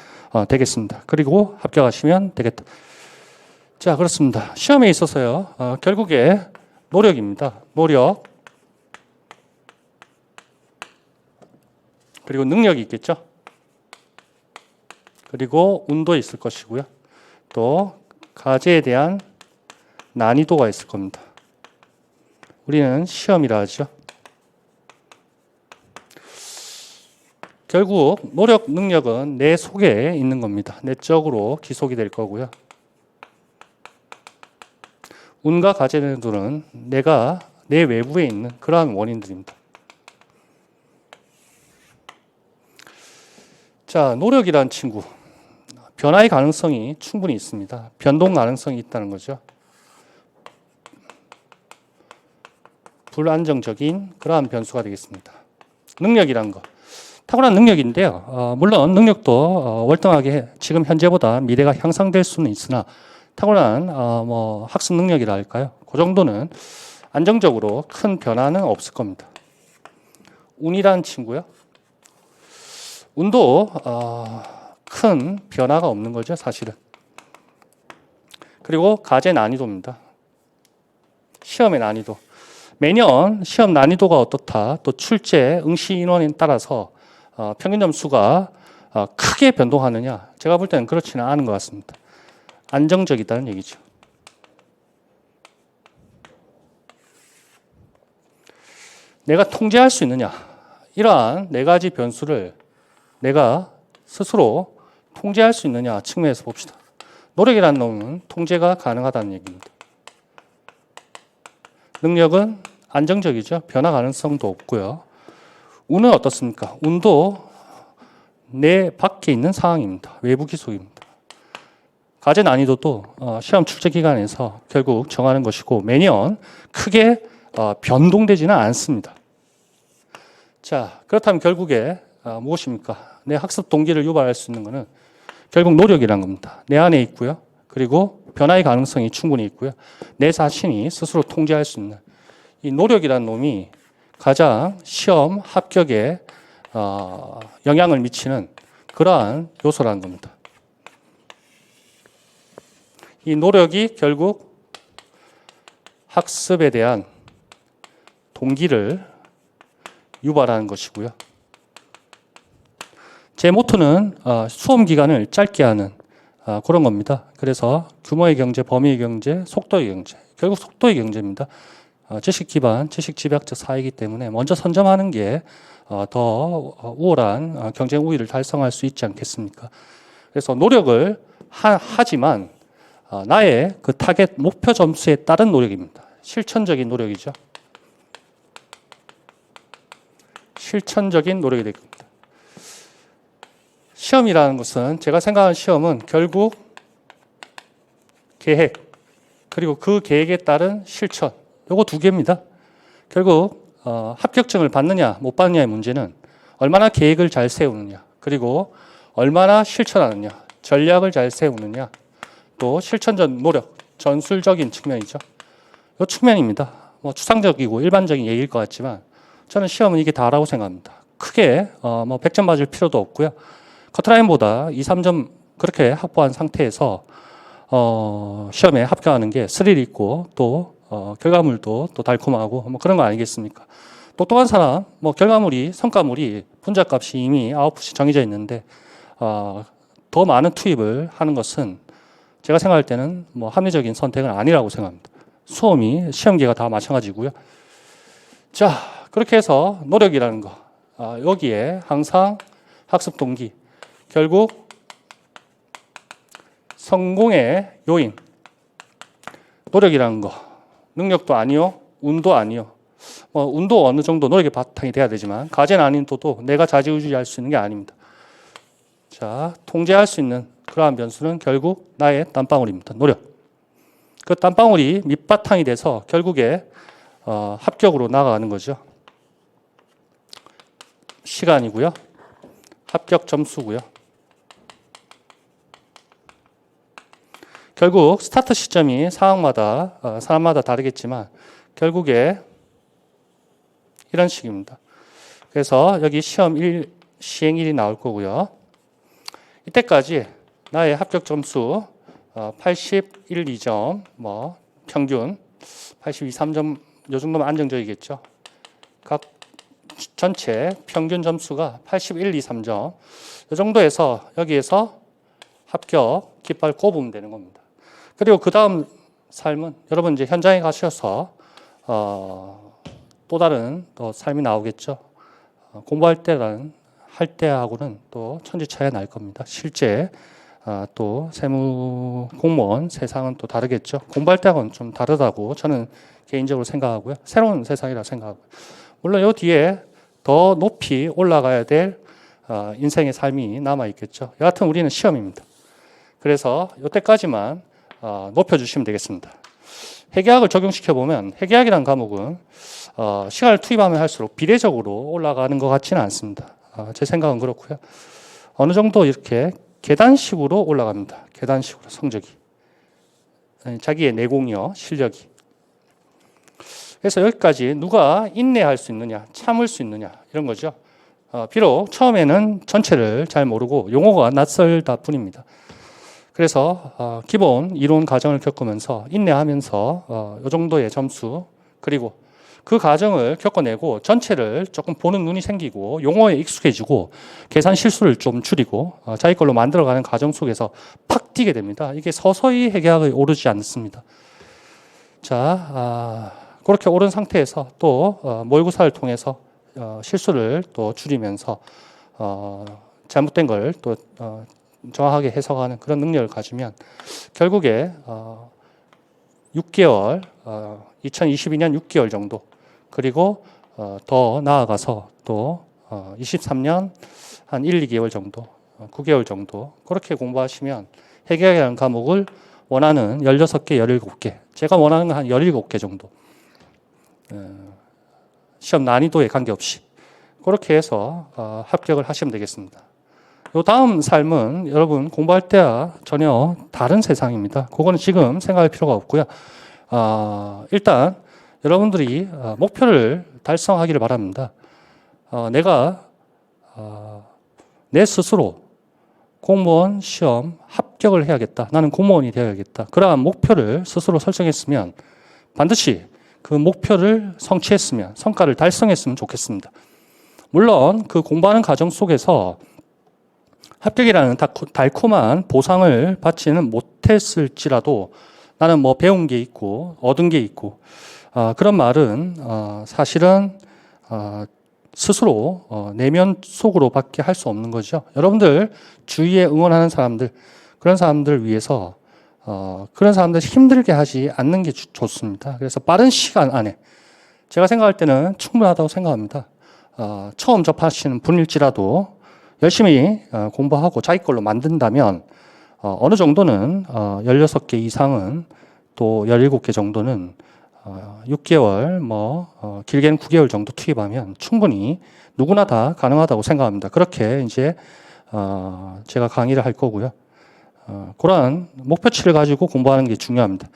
되겠습니다. 그리고 합격하시면 되겠다. 자, 그렇습니다. 시험에 있어서요. 결국에 노력입니다. 노력. 그리고 능력이 있겠죠. 그리고 운도 있을 것이고요. 또 과제에 대한 난이도가 있을 겁니다. 우리는 시험이라 하죠. 결국 노력, 능력은 내 속에 있는 겁니다. 내적으로 기속이 될 거고요. 운과 과제들은 내가 내 외부에 있는 그러한 원인들입니다. 자, 노력이란 친구. 변화의 가능성이 충분히 있습니다. 변동 가능성이 있다는 거죠. 불안정적인 그러한 변수가 되겠습니다. 능력이란 거. 탁월한 능력인데요. 물론 능력도 월등하게 지금 현재보다 미래가 향상될 수는 있으나 탁월한 뭐 학습 능력이라 할까요? 그 정도는 안정적으로 큰 변화는 없을 겁니다. 운이란 친구요. 운도 큰 변화가 없는 거죠, 사실은. 그리고 과제 난이도입니다. 시험의 난이도. 매년 시험 난이도가 어떻다, 또 출제, 응시 인원에 따라서 평균 점수가 크게 변동하느냐? 제가 볼 때는 그렇지는 않은 것 같습니다. 안정적이다는 얘기죠. 내가 통제할 수 있느냐? 이러한 네 가지 변수를 내가 스스로 통제할 수 있느냐 측면에서 봅시다. 노력이라는 놈은 통제가 가능하다는 얘기입니다. 능력은 안정적이죠. 변화 가능성도 없고요. 운은 어떻습니까? 운도 내 밖에 있는 상황입니다. 외부 기속입니다. 과제 난이도도 시험 출제 기간에서 결국 정하는 것이고 매년 크게 변동되지는 않습니다. 자, 그렇다면 결국에 무엇입니까? 내 학습 동기를 유발할 수 있는 것은 결국 노력이란 겁니다. 내 안에 있고요. 그리고 변화의 가능성이 충분히 있고요. 내 자신이 스스로 통제할 수 있는 이 노력이란 놈이 가장 시험 합격에 영향을 미치는 그러한 요소라는 겁니다. 이 노력이 결국 학습에 대한 동기를 유발하는 것이고요. 제 모토는 수험 기간을 짧게 하는 그런 겁니다. 그래서 규모의 경제, 범위의 경제, 속도의 경제. 결국 속도의 경제입니다. 지식 기반, 지식 집약적 사회이기 때문에 먼저 선점하는 게 더 우월한 경쟁 우위를 달성할 수 있지 않겠습니까? 그래서 노력을 하지만 나의 그 타겟 목표 점수에 따른 노력입니다. 실천적인 노력이죠. 실천적인 노력이 될 겁니다. 시험이라는 것은 제가 생각하는 시험은 결국 계획 그리고 그 계획에 따른 실천 요거 두 개입니다. 결국 합격증을 받느냐 못 받느냐의 문제는 얼마나 계획을 잘 세우느냐, 그리고 얼마나 실천하느냐, 전략을 잘 세우느냐, 또 실천적 노력, 전술적인 측면이죠. 이 측면입니다. 뭐 추상적이고 일반적인 얘기일 것 같지만 저는 시험은 이게 다라고 생각합니다. 크게 뭐 100점 맞을 필요도 없고요. 커트라인보다 2, 3점 그렇게 확보한 상태에서 시험에 합격하는 게 스릴 있고 또 결과물도 또 달콤하고 뭐 그런 거 아니겠습니까? 똑똑한 사람, 뭐 결과물이 성과물이 분자값이 이미 아웃풋이 정해져 있는데 더 많은 투입을 하는 것은 제가 생각할 때는 뭐 합리적인 선택은 아니라고 생각합니다. 수험이 시험기가 다 마찬가지고요. 자, 그렇게 해서 노력이라는 거, 여기에 항상 학습 동기, 결국 성공의 요인, 노력이라는 거, 능력도 아니요, 운도 아니요. 운도 어느 정도 노력의 바탕이 돼야 되지만 가제 난이도도 내가 좌지우지할 수 있는 게 아닙니다. 자, 통제할 수 있는 그러한 변수는 결국 나의 땀방울입니다. 노력. 그 땀방울이 밑바탕이 돼서 결국에 합격으로 나아가는 거죠. 시간이고요. 합격 점수고요. 결국 스타트 시점이 상황마다 사람마다 다르겠지만 결국에 이런 식입니다. 그래서 여기 시행일이 나올 거고요. 이때까지 나의 합격 점수 81, 2점, 뭐 평균 82, 3점 요 정도면 안정적이겠죠. 각 전체 평균 점수가 81, 2, 3점 이 정도에서 여기에서 합격 깃발 꼽으면 되는 겁니다. 그리고 그 다음 삶은 여러분 이제 현장에 가셔서 또 다른 또 삶이 나오겠죠. 공부할 때랑 할 때하고는 또 천지 차이가 날 겁니다. 실제 또 세무 공무원 세상은 또 다르겠죠. 공부할 때하고는 좀 다르다고 저는 개인적으로 생각하고요. 새로운 세상이라 생각하고요. 물론 요 뒤에 더 높이 올라가야 될 인생의 삶이 남아 있겠죠. 여하튼 우리는 시험입니다. 그래서 이때까지만 높여주시면 되겠습니다. 회계학을 적용시켜보면 회계학이라는 과목은 시간을 투입하면 할수록 비례적으로 올라가는 것 같지는 않습니다. 제 생각은 그렇고요. 어느 정도 이렇게 계단식으로 올라갑니다. 계단식으로 성적이. 자기의 내공이요, 실력이. 그래서 여기까지 누가 인내할 수 있느냐, 참을 수 있느냐 이런 거죠. 비록 처음에는 전체를 잘 모르고 용어가 낯설다 뿐입니다. 그래서 기본 이론 과정을 겪으면서 인내하면서 이 정도의 점수 그리고 그 과정을 겪어내고 전체를 조금 보는 눈이 생기고 용어에 익숙해지고 계산 실수를 좀 줄이고 자기 걸로 만들어가는 과정 속에서 팍 뛰게 됩니다. 이게 서서히 회계학에 오르지 않습니다. 자, 그렇게 오른 상태에서 또 모의고사를 통해서 실수를 또 줄이면서 잘못된 걸 또 정확하게 해석하는 그런 능력을 가지면 결국에 6개월, 2022년 6개월 정도 그리고 더 나아가서 또 23년 한 1, 2개월 정도, 9개월 정도 그렇게 공부하시면 회계학이라는 과목을 원하는 16개, 17개 제가 원하는 건 한 17개 정도 시험 난이도에 관계없이 그렇게 해서 합격을 하시면 되겠습니다. 요 다음 삶은 여러분 공부할 때와 전혀 다른 세상입니다. 그거는 지금 생각할 필요가 없고요. 일단 여러분들이 목표를 달성하기를 바랍니다. 내가 내 스스로 공무원 시험 합격을 해야겠다. 나는 공무원이 되어야겠다. 그러한 목표를 스스로 설정했으면 반드시 그 목표를 성취했으면 성과를 달성했으면 좋겠습니다. 물론 그 공부하는 과정 속에서 합격이라는 달콤한 보상을 받지는 못했을지라도 나는 뭐 배운 게 있고 얻은 게 있고 그런 말은 사실은 스스로 내면 속으로 밖에 할 수 없는 거죠. 여러분들 주위에 응원하는 사람들 그런 사람들 위해서 그런 사람들 힘들게 하지 않는 게 좋습니다. 그래서 빠른 시간 안에 제가 생각할 때는 충분하다고 생각합니다. 처음 접하시는 분일지라도 열심히 공부하고 자기 걸로 만든다면 어느 정도는 16개 이상은 또 17개 정도는 6개월, 길게는 9개월 정도 투입하면 충분히 누구나 다 가능하다고 생각합니다. 그렇게 이제 제가 강의를 할 거고요. 그러한 목표치를 가지고 공부하는 게 중요합니다.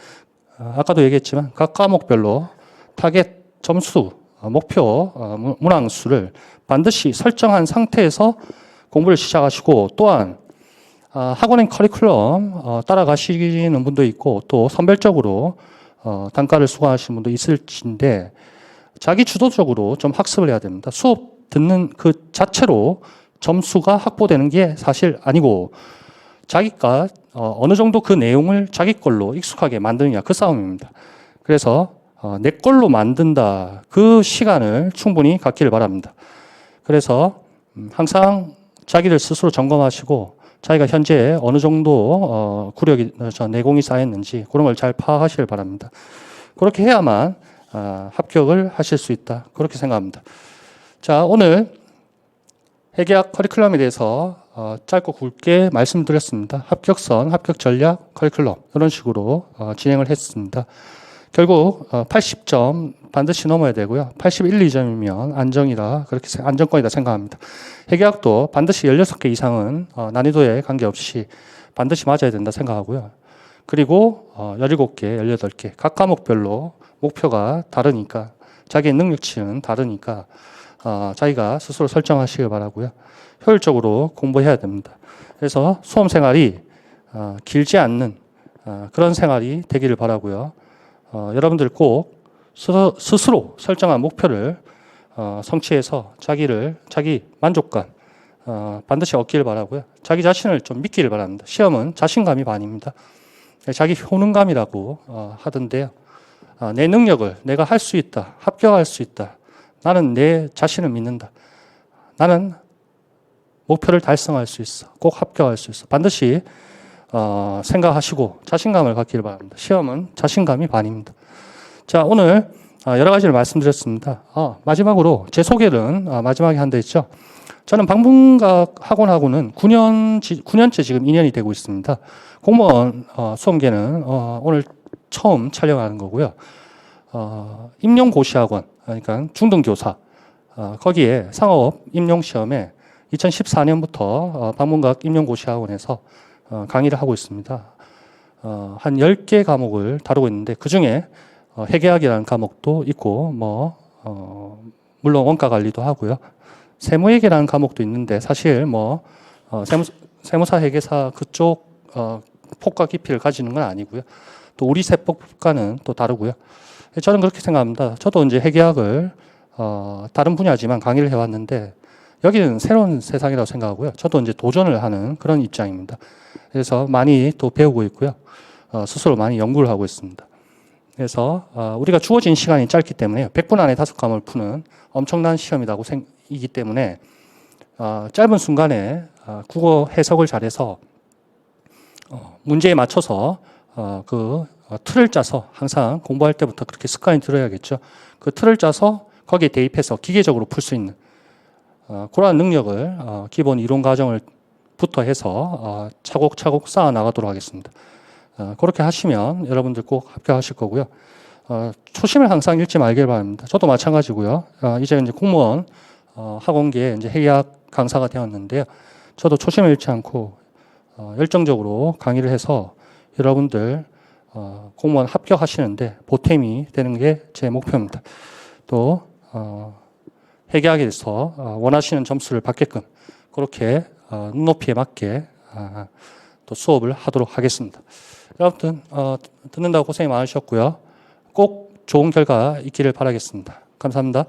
아까도 얘기했지만 각 과목별로 타겟 점수, 목표, 문항수를 반드시 설정한 상태에서 공부를 시작하시고, 또한 학원의 커리큘럼 따라가시는 분도 있고 또 선별적으로 단가를 수강하시는 분도 있을진데, 자기 주도적으로 좀 학습을 해야 됩니다. 수업 듣는 그 자체로 점수가 확보되는 게 사실 아니고, 자기가 어느 정도 그 내용을 자기 걸로 익숙하게 만드느냐, 그 싸움입니다. 그래서 내 걸로 만든다, 그 시간을 충분히 갖기를 바랍니다. 그래서 항상 자기를 스스로 점검하시고 자기가 현재 어느 정도 내공이 쌓였는지 그런 걸 잘 파악하시길 바랍니다. 그렇게 해야만 합격을 하실 수 있다, 그렇게 생각합니다. 자, 오늘 회계학 커리큘럼에 대해서 짧고 굵게 말씀드렸습니다. 합격선, 합격 전략, 커리큘럼, 이런 식으로 진행을 했습니다. 결국 80점 반드시 넘어야 되고요. 81, 2점이면 안정권이다 생각합니다. 회계학도 반드시 16개 이상은 난이도에 관계없이 반드시 맞아야 된다 생각하고요. 그리고 17개, 18개 각 과목별로 목표가 다르니까, 자기의 능력치는 다르니까 자기가 스스로 설정하시길 바라고요. 효율적으로 공부해야 됩니다. 그래서 수험 생활이 길지 않는 그런 생활이 되기를 바라고요. 여러분들 꼭 스스로 설정한 목표를 성취해서 자기 만족감 반드시 얻기를 바라고요. 자기 자신을 좀 믿기를 바랍니다. 시험은 자신감이 반입니다. 자기 효능감이라고 하던데요. 내 능력을 내가 할 수 있다, 합격할 수 있다, 나는 내 자신을 믿는다, 나는 목표를 달성할 수 있어, 꼭 합격할 수 있어, 반드시 생각하시고 자신감을 갖기를 바랍니다. 시험은 자신감이 반입니다. 자, 오늘 여러 가지를 말씀드렸습니다. 마지막으로 제 소개는 마지막에 한다 했죠. 저는 방문각 학원하고는 9년째 지금 인연이 되고 있습니다. 공무원 수험계는 오늘 처음 촬영하는 거고요. 임용고시학원, 그러니까 중등교사, 거기에 상업 임용시험에 2014년부터 방문각 임용고시학원에서 강의를 하고 있습니다. 한 10개 과목을 다루고 있는데, 그 중에 회계학이라는 과목도 있고, 물론 원가 관리도 하고요. 세무회계라는 과목도 있는데, 사실 세무사 회계사 그쪽 폭과 깊이를 가지는 건 아니고요. 또 우리 세법과는 또 다르고요. 저는 그렇게 생각합니다. 저도 이제 회계학을 다른 분야지만 강의를 해왔는데, 여기는 새로운 세상이라고 생각하고요. 저도 이제 도전을 하는 그런 입장입니다. 그래서 많이 또 배우고 있고요. 스스로 많이 연구를 하고 있습니다. 그래서 우리가 주어진 시간이 짧기 때문에 100분 안에 5과목을 푸는 엄청난 시험이기 때문에 짧은 순간에 국어 해석을 잘해서 문제에 맞춰서 그 틀을 짜서, 항상 공부할 때부터 그렇게 습관이 들어야겠죠. 그 틀을 짜서 거기에 대입해서 기계적으로 풀 수 있는 그러한 능력을 기본 이론 과정을부터 해서 차곡차곡 쌓아 나가도록 하겠습니다. 그렇게 하시면 여러분들 꼭 합격하실 거고요. 초심을 항상 잃지 말길 바랍니다. 저도 마찬가지고요. 이제 공무원 학원계에 이제 회계학 강사가 되었는데요. 저도 초심을 잃지 않고 열정적으로 강의를 해서 여러분들 공무원 합격하시는데 보탬이 되는 게 제 목표입니다. 또 회계학에 대해서 원하시는 점수를 받게끔 그렇게 눈높이에 맞게 또 수업을 하도록 하겠습니다. 여러분 듣는다고 고생이 많으셨고요. 꼭 좋은 결과 있기를 바라겠습니다. 감사합니다.